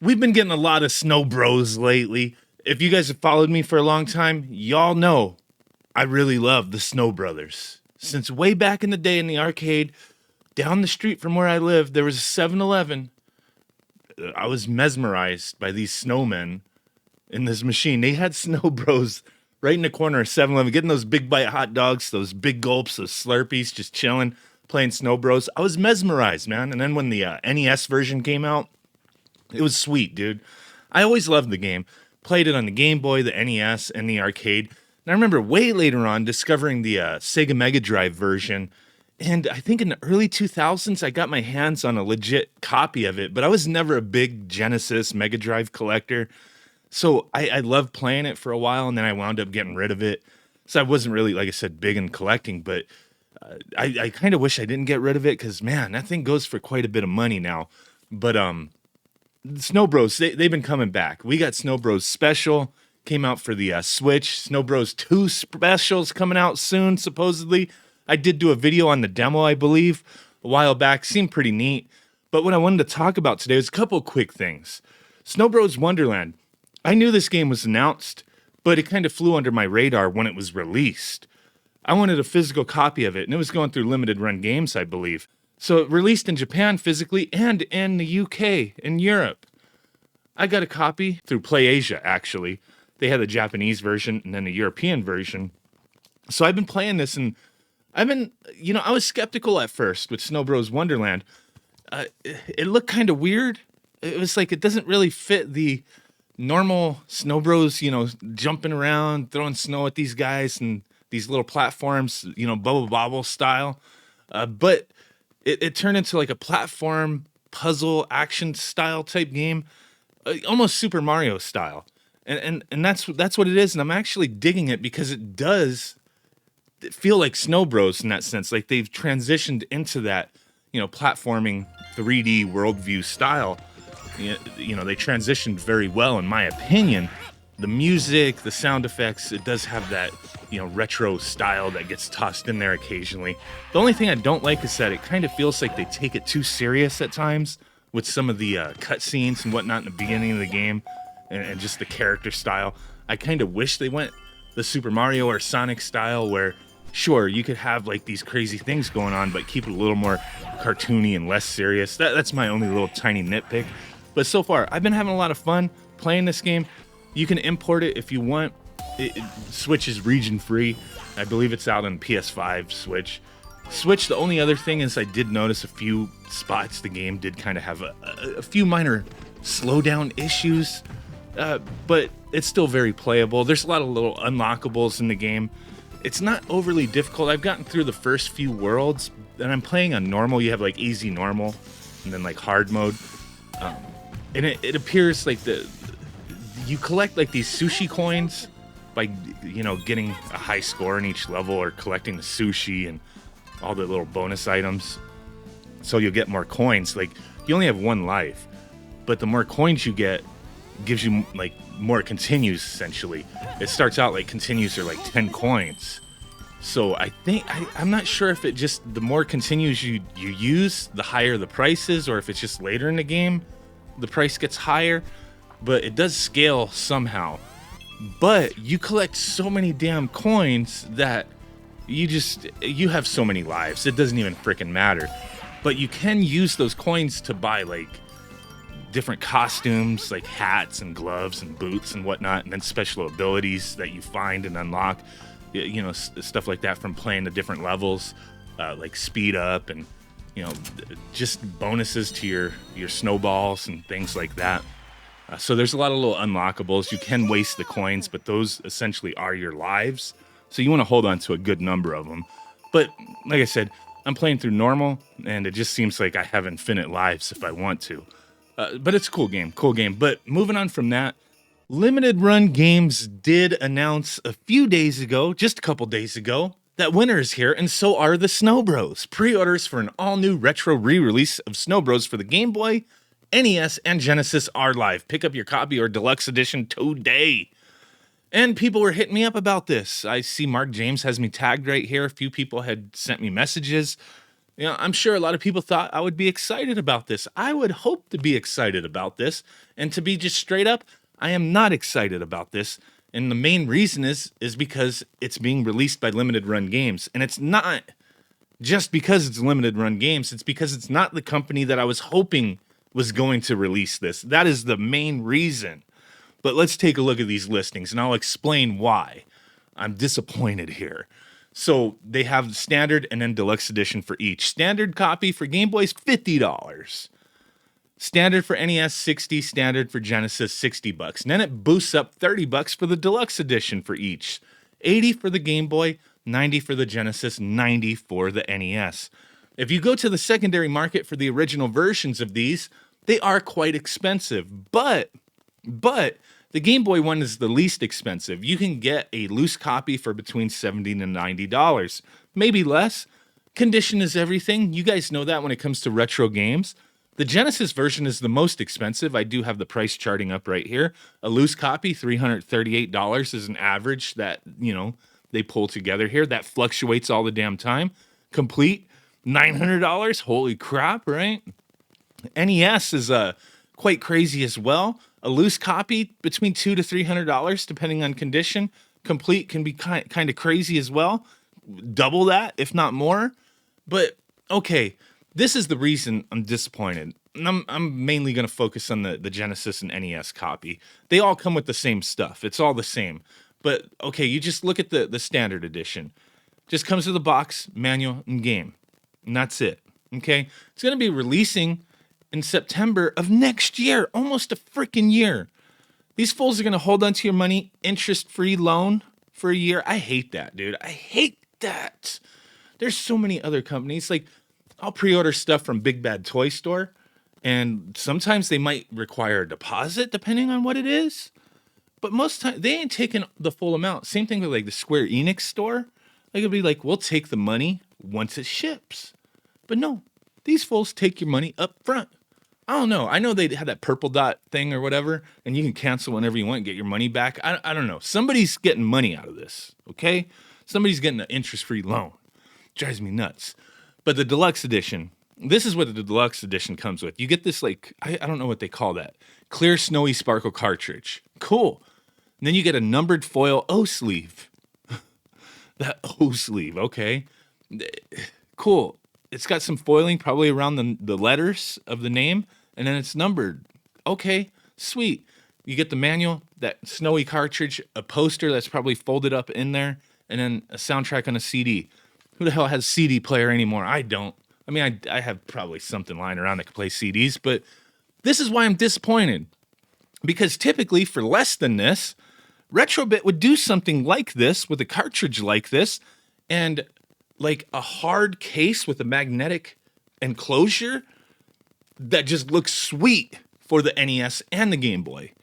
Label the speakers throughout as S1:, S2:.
S1: We've been getting a lot of Snow Bros lately. If you guys have followed me for a long time, y'all know I really love the Snow Brothers. Since way back in the day in the arcade, down the street from where I live, there was a 7-Eleven. I was mesmerized by these snowmen in this machine. They had Snow Bros right in the corner of 7-Eleven, getting those big bite hot dogs, those big gulps, those Slurpees, just chilling, playing Snow Bros. I was mesmerized, man. And then when the NES version came out, it was sweet, dude. I always loved the game. Played it on the Game Boy, the NES, and the arcade. And I remember way later on discovering the Sega Mega Drive version. And I think in the early 2000s, I got my hands on a legit copy of it. But I was never a big Genesis Mega Drive collector. So I loved playing it for a while, and then I wound up getting rid of it. So I wasn't really, like I said, big in collecting. But I kind of wish I didn't get rid of it because, man, that thing goes for quite a bit of money now. But Snow Bros, they've been coming back. We got Snow Bros Special, came out for the Switch. Snow Bros 2 Special's coming out soon, supposedly. I did do a video on the demo, I believe, a while back. Seemed pretty neat. But what I wanted to talk about today was a couple quick things. Snow Bros Wonderland. I knew this game was announced, but it kind of flew under my radar when it was released. I wanted a physical copy of it, and it was going through limited run games, I believe. So it released in Japan physically and in the UK and Europe. I got a copy through PlayAsia, actually. They had the Japanese version and then the European version. So I've been playing this, and I was skeptical at first with Snow Bros Wonderland. It looked kind of weird. It was like it doesn't really fit the normal Snow Bros, jumping around, throwing snow at these guys and these little platforms, Bubble Bobble style. But it turned into like a platform puzzle action style type game, almost Super Mario style. And that's what it is. And I'm actually digging it because it does feel like Snow Bros in that sense. Like they've transitioned into that, platforming 3D worldview style. They transitioned very well, in my opinion. The music, the sound effects, it does have that, retro style that gets tossed in there occasionally. The only thing I don't like is that it kind of feels like they take it too serious at times with some of the cutscenes and whatnot in the beginning of the game and just the character style. I kind of wish they went the Super Mario or Sonic style where, sure, you could have like these crazy things going on, but keep it a little more cartoony and less serious. That's my only little tiny nitpick. But so far, I've been having a lot of fun playing this game. You can import it if you want. Switch is region free. I believe it's out on PS5 Switch. The only other thing is I did notice a few spots the game did kind of have a few minor slowdown issues, but it's still very playable. There's a lot of little unlockables in the game. It's not overly difficult. I've gotten through the first few worlds, and I'm playing on normal. You have like easy normal, and then like hard mode. And it appears like you collect like these sushi coins by getting a high score in each level or collecting the sushi and all the little bonus items. So you'll get more coins. Like you only have one life, but the more coins you get gives you like more continues essentially. It starts out like continues are like 10 coins. So I think I'm not sure if it just the more continues you use, the higher the price is, or if it's just later in the game the price gets higher, but it does scale somehow. But you collect so many damn coins that you have so many lives, it doesn't even freaking matter. But you can use those coins to buy like different costumes, like hats and gloves and boots and whatnot, and then special abilities that you find and unlock, stuff like that from playing the different levels, like speed up and just bonuses to your snowballs and things like that. So there's a lot of little unlockables. You can waste the coins, but those essentially are your lives. So you want to hold on to a good number of them. But like I said, I'm playing through normal, and it just seems like I have infinite lives if I want to. But it's a cool game. But moving on from that, Limited Run Games did announce a few days ago, just a couple days ago, that winter is here, and so are the Snow Bros. Pre-orders for an all-new retro re-release of Snow Bros for the Game Boy, NES, and Genesis are live. Pick up your copy or deluxe edition today. And people were hitting me up about this. I see Mark James has me tagged right here. A few people had sent me messages. I'm sure a lot of people thought I would be excited about this. I would hope to be excited about this. And to be just straight up, I am not excited about this. And the main reason is because it's being released by limited run games. And it's not just because it's limited run games, it's because it's not the company that I was hoping was going to release this. That is the main reason. But let's take a look at these listings and I'll explain why I'm disappointed here. So they have standard and then deluxe edition for each. Standard copy for Game Boy is $50. Standard for NES 60, standard for Genesis $60. And then it boosts up $30 for the deluxe edition for each. 80 for the Game Boy, 90 for the Genesis, 90 for the NES. If you go to the secondary market for the original versions of these, they are quite expensive. But the Game Boy one is the least expensive. You can get a loose copy for between $70 and $90, maybe less. Condition is everything. You guys know that when it comes to retro games. The Genesis version is the most expensive. I do have the price charting up right here. A loose copy, $338 is an average that, they pull together here. That fluctuates all the damn time. Complete, $900. Holy crap, right? NES is quite crazy as well. A loose copy between $200 to $300, depending on condition. Complete can be kind of crazy as well. Double that, if not more. But okay, this is the reason I'm disappointed. And I'm mainly going to focus on the Genesis and NES copy. They all come with the same stuff. It's all the same. But okay, you just look at the standard edition. Just comes with a box, manual, and game. And that's it. Okay? It's going to be releasing in September of next year, almost a freaking year. These fools are going to hold onto your money, interest-free loan for a year. I hate that, dude. I hate that. There's so many other companies. Like, I'll pre-order stuff from Big Bad Toy Store, and sometimes they might require a deposit depending on what it is. But most times, they ain't taking the full amount. Same thing with, like, the Square Enix store. Like, it'll be like, we'll take the money once it ships. But no, these fools take your money up front. I don't know. I know they had that purple dot thing or whatever, and you can cancel whenever you want and get your money back. I don't know. Somebody's getting money out of this, okay? Somebody's getting an interest-free loan. Drives me nuts. But the deluxe edition, this is what the deluxe edition comes with. You get this, like, I don't know what they call that. Clear snowy sparkle cartridge. Cool. And then you get a numbered foil O sleeve. That O sleeve, okay. Cool. It's got some foiling probably around the letters of the name, and then it's numbered. Okay, sweet. You get the manual, that snowy cartridge, a poster that's probably folded up in there, and then a soundtrack on a CD. Who the hell has CD player anymore? I don't. I mean, I have probably something lying around that can play CDs, but this is why I'm disappointed. Because typically, for less than this, Retrobit would do something like this with a cartridge like this, and like a hard case with a magnetic enclosure that just looks sweet for the NES and the Game Boy.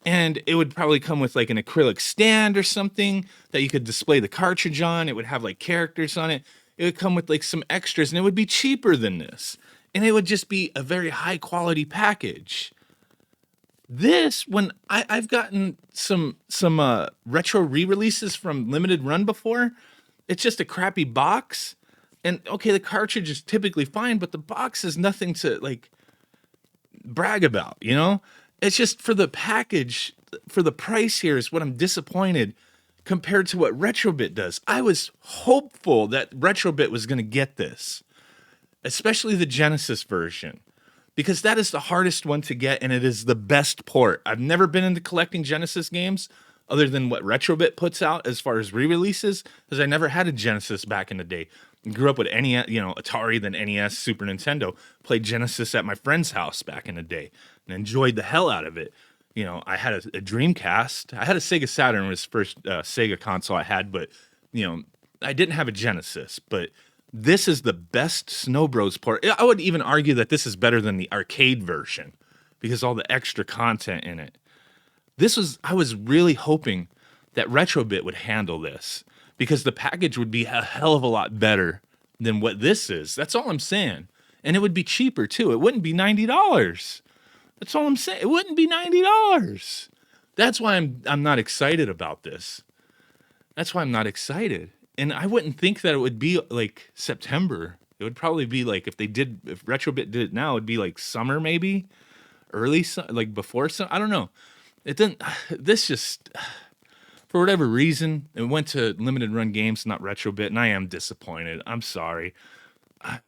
S1: And it would probably come with like an acrylic stand or something that you could display the cartridge on. It would have like characters on it. It would come with like some extras, and it would be cheaper than this. And it would just be a very high quality package. This, when I've gotten some retro re-releases from Limited Run before, it's just a crappy box. And okay, the cartridge is typically fine, but the box is nothing to like brag about, It's just for the package, for the price here is what I'm disappointed compared to what Retrobit does. I was hopeful that Retrobit was going to get this, especially the Genesis version, because that is the hardest one to get, and it is the best port. I've never been into collecting Genesis games other than what Retrobit puts out as far as re-releases, because I never had a Genesis back in the day. Grew up with NES, Atari, then NES, Super Nintendo. Played Genesis at my friend's house back in the day and enjoyed the hell out of it. I had a Dreamcast. I had a Sega Saturn, was the first Sega console I had, but, I didn't have a Genesis. But this is the best Snow Bros port. I would even argue that this is better than the arcade version because all the extra content in it. I was really hoping that Retrobit would handle this because the package would be a hell of a lot better than what this is. That's all I'm saying. And it would be cheaper too. It wouldn't be $90. That's all I'm saying. It wouldn't be $90. That's why I'm not excited about this. That's why I'm not excited. And I wouldn't think that it would be like September It would probably be like if Retrobit did it now, it'd be like summer maybe, like before I don't know. It didn't. This just for whatever reason it went to limited run games, not Retrobit, and I am disappointed. I'm sorry. I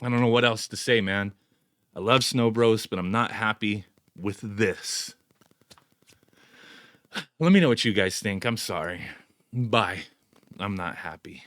S1: don't know what else to say, man. I love Snow Bros, but I'm not happy with this. Let me know what you guys think. I'm sorry. Bye. I'm not happy.